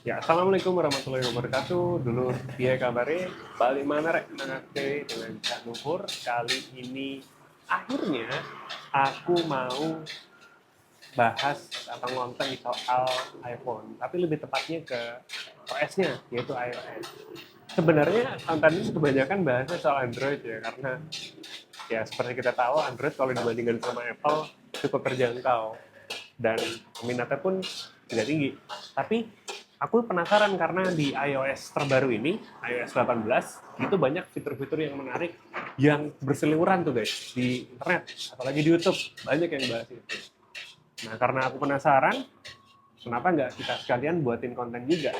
Ya, assalamualaikum warahmatullahi wabarakatuh. Dulu dia kabare balik mana rek nangake dengan Cak Nuhur. Kali ini akhirnya aku mau bahas atau ngonten soal iPhone, tapi lebih tepatnya ke OS-nya, yaitu iOS. Sebenarnya konten ini kebanyakan bahasnya soal Android ya, karena ya seperti kita tahu Android kalau dibandingkan sama Apple cukup terjangkau dan peminatnya pun tidak tinggi. Tapi aku penasaran karena di iOS terbaru ini, iOS 18, itu banyak fitur-fitur yang menarik yang berseliweran tuh guys di internet, apalagi di YouTube banyak yang bahas itu. Nah karena aku penasaran, kenapa nggak kita sekalian buatin konten juga?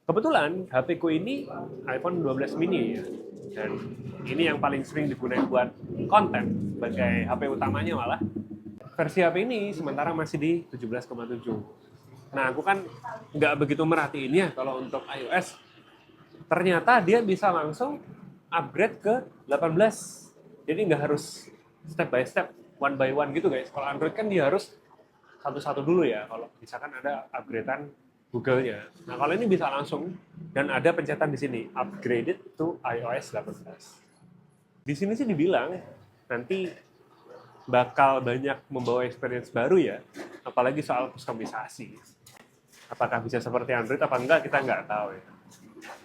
Kebetulan HP ku ini iPhone 12 mini ya, dan ini yang paling sering digunakan buat konten sebagai HP utamanya malah. Versi HP ini sementara masih di 17,7. Nah, aku kan nggak begitu merhatiin ya kalau untuk iOS. Ternyata dia bisa langsung upgrade ke 18. Jadi nggak harus step by step, one by one gitu guys. Kalau Android kan dia harus satu-satu dulu ya, kalau misalkan ada upgradean Google-nya. Nah, kalau ini bisa langsung, dan ada pencetan di sini, upgraded to iOS 18. Di sini sih dibilang, nanti bakal banyak membawa experience baru ya, apalagi soal kustomisasi. Apakah bisa seperti Android apa enggak, kita nggak tahu ya.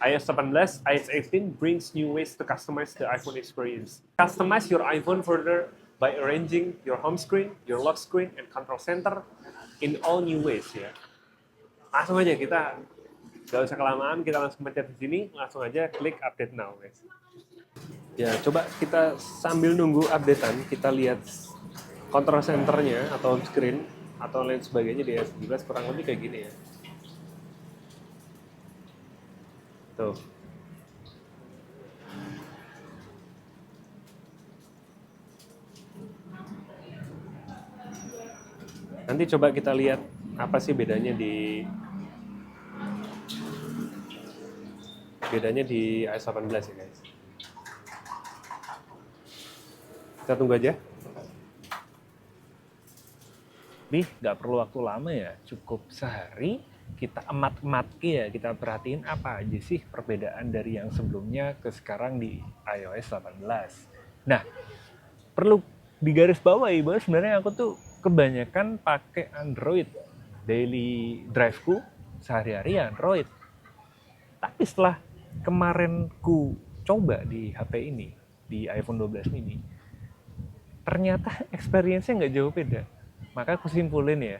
iOS 18, iOS 18 brings new ways to customize the iPhone experience. Customize your iPhone further by arranging your home screen, your lock screen, and control center in all new ways ya. Langsung aja kita nggak usah kelamaan, kita langsung pencet di sini, langsung aja klik update now guys. Ya, coba kita sambil nunggu updatean, kita lihat control centernya atau home screen atau lain sebagainya di iOS 17 kurang lebih kayak gini ya. Tuh. Nanti coba kita lihat apa sih bedanya di iOS 18 ya guys. Kita tunggu aja. Nih, nggak perlu waktu lama ya, cukup sehari kita emat-ematke ya, kita perhatiin apa aja sih perbedaan dari yang sebelumnya ke sekarang di iOS 18. Nah, perlu digarisbawahi bahwa sebenarnya aku tuh kebanyakan pakai Android. Daily drive-ku sehari-hari Android. Tapi setelah kemarin ku coba di HP ini, di iPhone 12 mini, ternyata experience-nya nggak jauh beda. Maka kusimpulin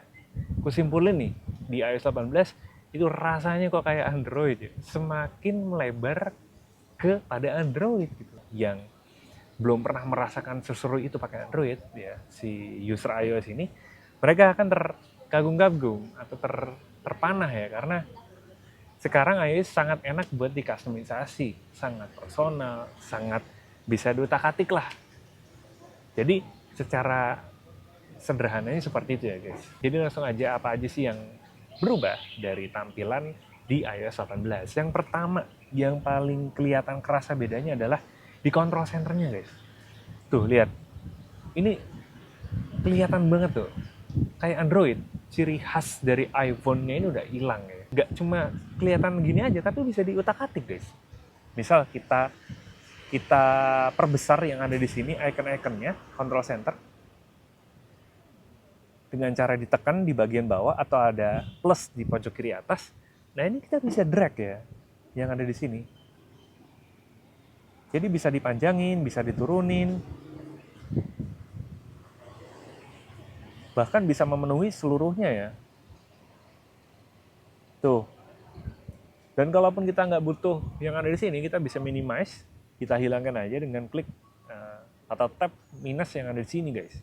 nih, di iOS 18 itu rasanya kok kayak Android ya. Semakin melebar ke pada Android gitu. Yang belum pernah merasakan seseru itu pakai Android ya, si user iOS ini, mereka akan terkagum-kagum atau terpanah ya, karena sekarang iOS sangat enak buat dikustomisasi, sangat personal, sangat bisa diutak-atik lah. Jadi secara sederhananya seperti itu ya guys. Jadi langsung aja apa aja sih yang berubah dari tampilan di iOS 18. Yang pertama, yang paling kelihatan kerasa bedanya adalah di control centernya guys. Tuh lihat, ini kelihatan banget tuh. Kayak Android, ciri khas dari iPhone-nya ini udah hilang ya. Nggak cuma kelihatan gini aja, tapi bisa diutak-atik guys. Misal kita perbesar yang ada di sini icon-iconnya, control center, dengan cara ditekan di bagian bawah atau ada plus di pojok kiri atas. Nah ini kita bisa drag ya, yang ada di sini. Jadi bisa dipanjangin, bisa diturunin, bahkan bisa memenuhi seluruhnya ya. Tuh. Dan kalaupun kita nggak butuh yang ada di sini, kita bisa minimize, kita hilangkan aja dengan klik atau tap minus yang ada di sini guys.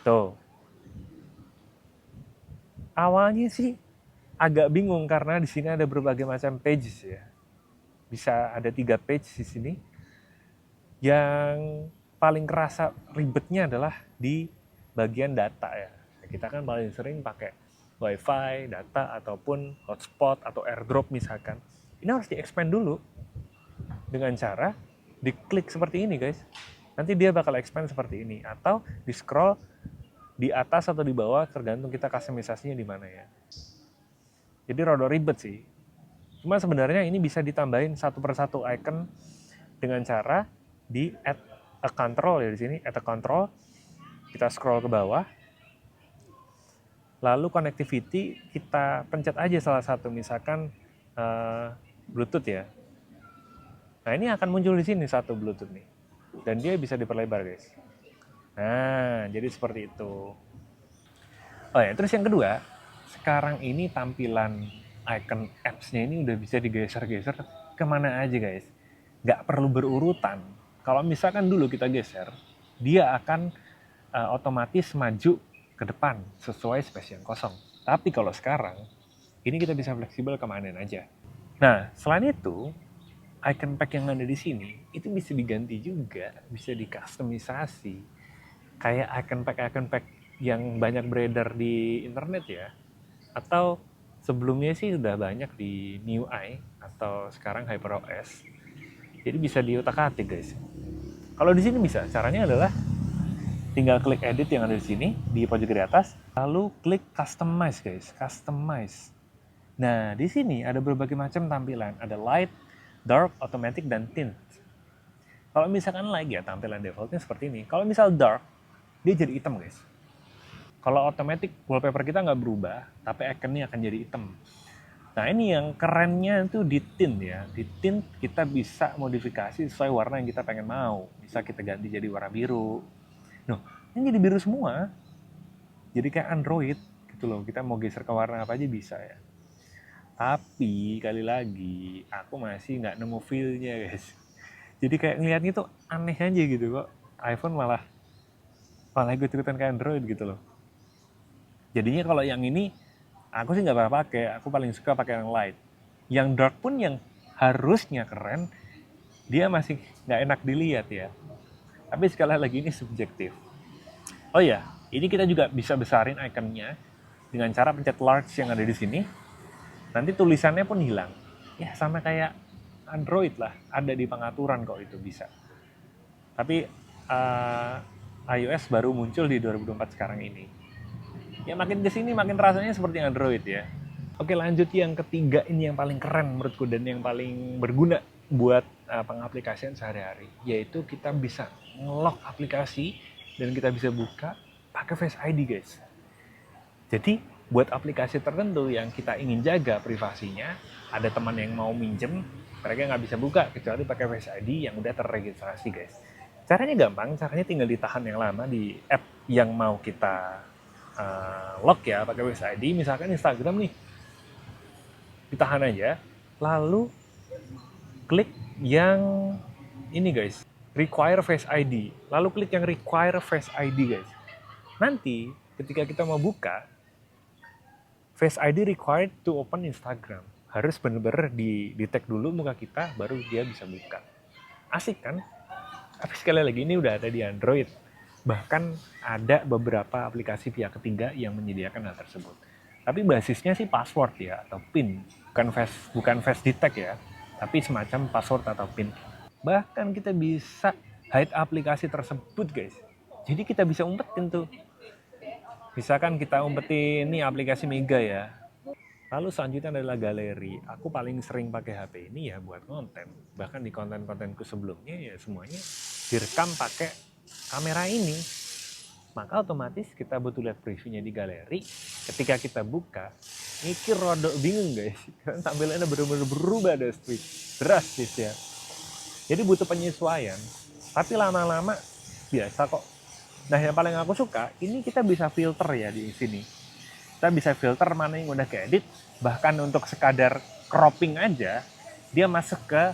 Tuh. Awalnya sih agak bingung karena di sini ada berbagai macam pages ya. Bisa ada 3 page di sini. Yang paling kerasa ribetnya adalah di bagian data ya. Kita kan paling sering pakai wifi, data, ataupun hotspot atau airdrop misalkan. Ini harus di-expand dulu dengan cara diklik seperti ini guys. Nanti dia bakal expand seperti ini. Atau di-scroll di atas atau di bawah tergantung kita customisasinya di mana ya. Jadi rada ribet sih. Cuma sebenarnya ini bisa ditambahin satu persatu icon dengan cara di add a control ya di sini, add a control. Kita scroll ke bawah, lalu connectivity kita pencet aja salah satu, misalkan Bluetooth ya. Nah ini akan muncul di sini satu Bluetooth nih, dan dia bisa diperlebar guys. Nah jadi seperti itu. Oh ya, terus yang kedua, sekarang ini tampilan icon apps-nya ini udah bisa digeser-geser kemana aja guys. Nggak perlu berurutan. Kalau misalkan dulu kita geser, dia akan otomatis maju ke depan sesuai space yang kosong. Tapi kalau sekarang, ini kita bisa fleksibel kemana aja. Nah, selain itu, icon pack yang ada di sini, itu bisa diganti juga, bisa dikustomisasi. Kayak icon pack yang banyak beredar di internet ya. Atau sebelumnya sih udah banyak di MIUI atau sekarang HyperOS. Jadi bisa diutak-atik guys. Kalau di sini bisa, caranya adalah tinggal klik edit yang ada di sini di pojok kiri atas, lalu klik customize guys, customize. Nah, di sini ada berbagai macam tampilan, ada light, dark, automatic, dan tint. Kalau misalkan light ya tampilan defaultnya seperti ini. Kalau misal dark, dia jadi hitam guys. Kalau automatic, wallpaper kita nggak berubah, tapi iconnya akan jadi hitam. Nah ini yang kerennya itu di tint ya. Di tint kita bisa modifikasi sesuai warna yang kita pengen mau. Bisa kita ganti jadi warna biru. Noh, ini jadi biru semua. Jadi kayak Android gitu loh. Kita mau geser ke warna apa aja bisa ya. Tapi kali lagi aku masih nggak nemu feel-nya guys. Jadi kayak ngeliatnya tuh aneh aja gitu kok. iPhone malah ikut-ikutan ke Android gitu loh. Jadinya kalau yang ini aku sih nggak pernah pakai. Aku paling suka pakai yang light. Yang dark pun yang harusnya keren, dia masih nggak enak dilihat ya. Tapi sekali lagi ini subjektif. Oh ya, ini kita juga bisa besarin ikonnya dengan cara pencet large yang ada di sini. Nanti tulisannya pun hilang. Ya sama kayak Android lah, ada di pengaturan kok itu bisa. Tapi iOS baru muncul di 2024 sekarang ini. Ya makin kesini makin rasanya seperti Android ya. Oke lanjut yang ketiga, ini yang paling keren menurutku dan yang paling berguna buat pengaplikasian sehari-hari, yaitu kita bisa nge-lock aplikasi dan kita bisa buka pakai Face ID guys. Jadi buat aplikasi tertentu yang kita ingin jaga privasinya, ada teman yang mau minjem, mereka nggak bisa buka kecuali pakai Face ID yang udah terregistrasi guys. Caranya gampang, caranya tinggal ditahan yang lama di app yang mau kita lock ya pakai Face ID. Misalkan Instagram nih, ditahan aja, lalu klik yang ini guys, require Face ID, lalu klik yang require Face ID guys. Nanti ketika kita mau buka, Face ID required to open Instagram, harus bener-bener di tag dulu muka kita baru dia bisa buka. Asik kan? Tapi sekali lagi ini udah ada di Android, bahkan ada beberapa aplikasi pihak ketiga yang menyediakan hal tersebut. Tapi basisnya sih password ya, atau PIN. Bukan face detect ya, tapi semacam password atau PIN. Bahkan kita bisa hide aplikasi tersebut guys. Jadi kita bisa umpetin tuh. Misalkan kita umpetin nih aplikasi Mega ya. Lalu selanjutnya adalah galeri. Aku paling sering pakai HP ini ya buat konten. Bahkan di konten-kontenku sebelumnya ya semuanya direkam pakai kamera ini. Maka otomatis kita butuh lihat previewnya di galeri. Ketika kita buka, mikir rodok bingung guys. Karena tampilannya benar-benar berubah drastis ya. Jadi butuh penyesuaian. Tapi lama-lama biasa kok. Nah yang paling aku suka, ini kita bisa filter ya di sini. Kita bisa filter mana yang udah keedit. Bahkan untuk sekadar cropping aja, dia masuk ke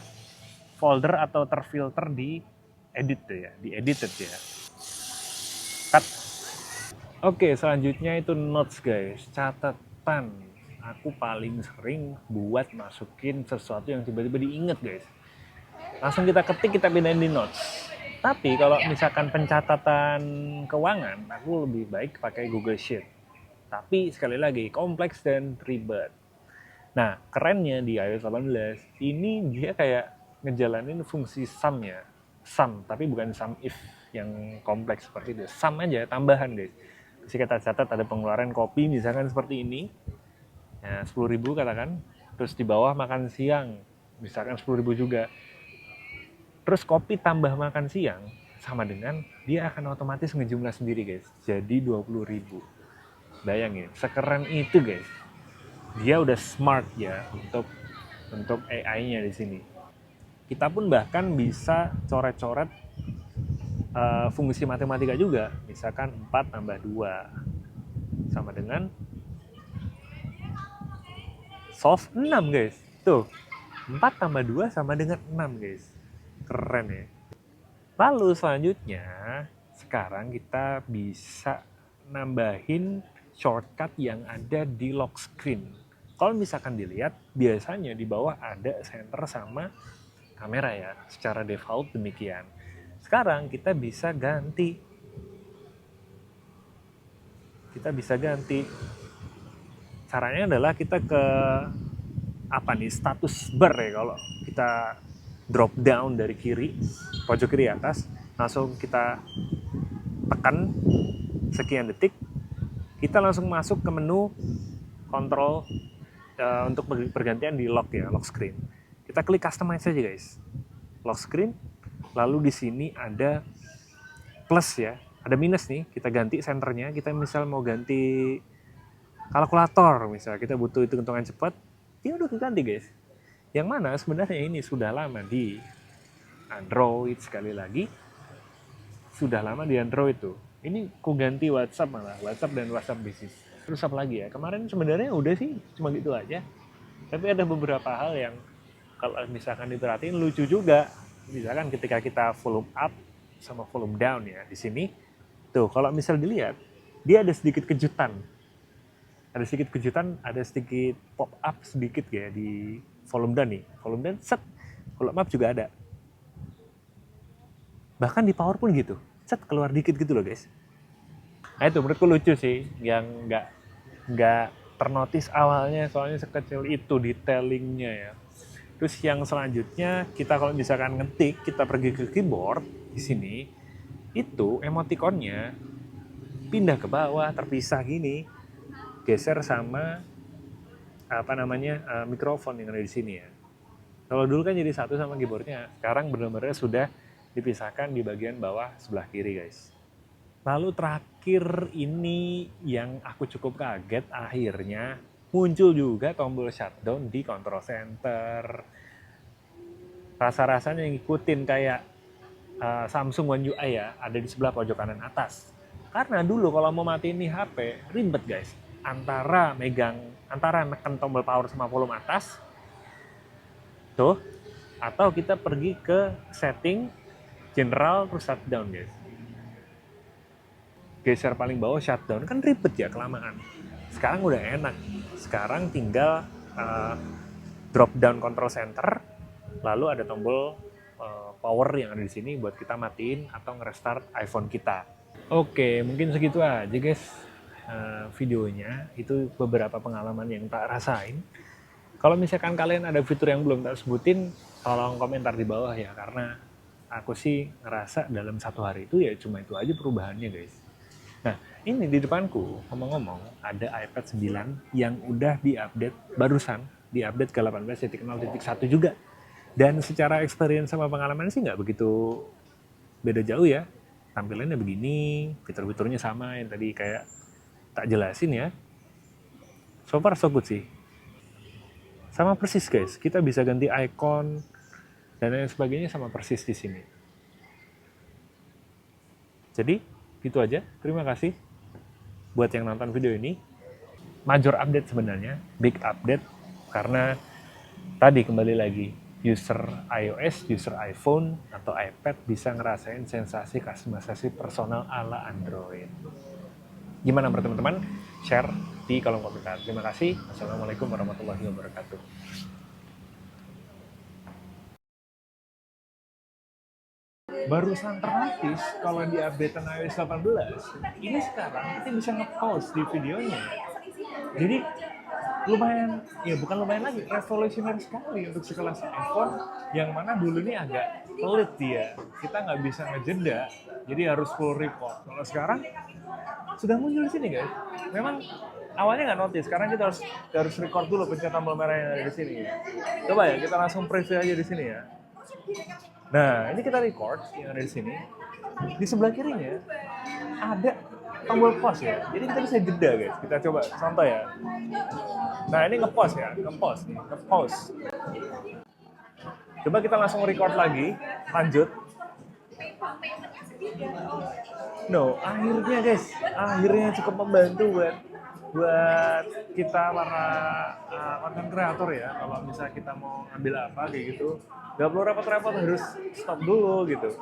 folder atau terfilter di edit tuh ya, di edited ya. Cut. Oke, selanjutnya itu notes guys, catatan. Aku paling sering buat masukin sesuatu yang tiba-tiba diinget guys. Langsung kita ketik, kita pindahin di notes. Tapi kalau misalkan pencatatan keuangan, aku lebih baik pakai Google Sheet. Tapi sekali lagi, kompleks dan ribet. Nah, kerennya di iOS 18, ini dia kayak ngejalanin fungsi sum ya. Sum, tapi bukan sum if yang kompleks seperti itu. Sum aja, tambahan guys. Jadi kita catat ada pengeluaran kopi misalkan seperti ini. Ya, 10.000 katakan. Terus di bawah makan siang, misalkan 10.000 juga. Terus kopi tambah makan siang, sama dengan dia akan otomatis ngejumlah sendiri guys. Jadi 20.000. Bayangin, sekeren itu guys. Dia udah smart ya untuk AI-nya di sini. Kita pun bahkan bisa coret-coret fungsi matematika juga. Misalkan 4 tambah 2 sama dengan solve 6 guys. Tuh, 4 tambah 2 sama dengan 6 guys. Keren ya. Lalu selanjutnya, sekarang kita bisa nambahin shortcut yang ada di lock screen. Kalau misalkan dilihat, biasanya di bawah ada center sama kamera ya, secara default demikian. Sekarang kita bisa ganti. Caranya adalah kita ke status bar ya, kalau kita drop down dari kiri, pojok kiri atas, langsung kita tekan sekian detik, kita langsung masuk ke menu kontrol untuk pergantian di lock ya, lock screen. Kita klik customize aja guys, lock screen, lalu di sini ada plus ya, ada minus nih, kita ganti senternya, kita misal mau ganti kalkulator, misal kita butuh hitung-hitungan cepat, dia udah keganti guys. Yang mana sebenarnya ini sudah lama di Android, sekali lagi sudah lama di Android tuh. Ini ku ganti WhatsApp malah, WhatsApp dan WhatsApp Business. Terus apa lagi ya? Kemarin sebenarnya udah sih, cuma gitu aja. Tapi ada beberapa hal yang kalau misalkan diperhatiin lucu juga. Misalkan ketika kita volume up sama volume down ya di sini. Tuh, kalau misal dilihat, dia ada sedikit kejutan. Ada sedikit pop up sedikit ya di volume down nih. Volume down, set. Volume up juga ada. Bahkan di power pun gitu. Set, keluar dikit gitu loh guys. Nah itu menurutku lucu sih, yang nggak ternotis awalnya, soalnya sekecil itu detailingnya ya. Terus yang selanjutnya, kita kalau misalkan ngetik, kita pergi ke keyboard di sini, itu emoticonnya pindah ke bawah, terpisah gini, geser sama mikrofon yang ada di sini ya. Kalau dulu kan jadi satu sama keyboardnya, sekarang benar-benar sudah dipisahkan di bagian bawah sebelah kiri guys. Lalu terakhir ini yang aku cukup kaget, akhirnya muncul juga tombol shutdown di control center. Rasa-rasanya ngikutin kayak Samsung One UI ya, ada di sebelah pojok kanan atas. Karena dulu kalau mau matiin nih HP, ribet guys. Antara neken tombol power sama volume atas, tuh, atau kita pergi ke setting, general, terus shutdown guys. Geser paling bawah shutdown, kan ribet ya, kelamaan. Sekarang udah enak. Sekarang tinggal drop down control center, lalu ada tombol power yang ada di sini buat kita matiin atau nge-restart iPhone kita. Oke, mungkin segitu aja guys videonya. Itu beberapa pengalaman yang tak rasain. Kalau misalkan kalian ada fitur yang belum tak sebutin, tolong komentar di bawah ya, karena aku sih ngerasa dalam satu hari itu ya cuma itu aja perubahannya guys. Nah, ini di depanku, ngomong-ngomong, ada iPad 9 yang udah diupdate barusan, diupdate ke 18.0.1 juga. Dan secara experience sama pengalaman sih nggak begitu beda jauh ya. Tampilannya begini, fitur-fiturnya sama yang tadi kayak tak jelasin ya. So far so good sih. Sama persis guys, kita bisa ganti icon dan lain sebagainya sama persis di sini. Jadi, gitu aja. Terima kasih buat yang nonton video ini. Major update sebenarnya, big update, karena tadi kembali lagi, user iOS, user iPhone, atau iPad bisa ngerasain sensasi customisasi personal ala Android. Gimana menurut teman-teman? Share di kolom komentar. Terima kasih. Assalamualaikum warahmatullahi wabarakatuh. Barusan ternotis kalau di updatean iOS 18, ini sekarang kita bisa nge-pause di videonya. Jadi lumayan, ya bukan lumayan lagi, revolusioner sekali untuk sekelas iPhone yang mana dulu ini agak pelit dia. Kita nggak bisa ngejeda, jadi harus full record. Kalau sekarang sudah muncul di sini guys. Memang awalnya nggak notice, karena kita harus record dulu pencet tombol merah yang ada di sini. Coba ya, kita langsung preview aja di sini ya. Nah, ini kita record yang ada di sini. Di sebelah kirinya ada tombol pause ya. Jadi kita bisa jeda guys. Kita coba contoh ya. Nah, ini nge-pause ya, nge-pause nih, nge-pause. Coba kita langsung record lagi, lanjut. No, akhirnya guys, akhirnya cukup membantu buat kita para konten kreator ya. Kalau misalnya kita mau ngambil apa kayak gitu, nggak perlu repot-repot, harus stop dulu gitu,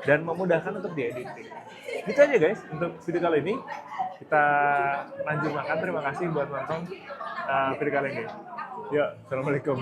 dan memudahkan untuk diediting. Gitu aja guys untuk video kali ini. Kita lanjut makan. Terima kasih buat nonton video kali ini. Yuk, assalamualaikum.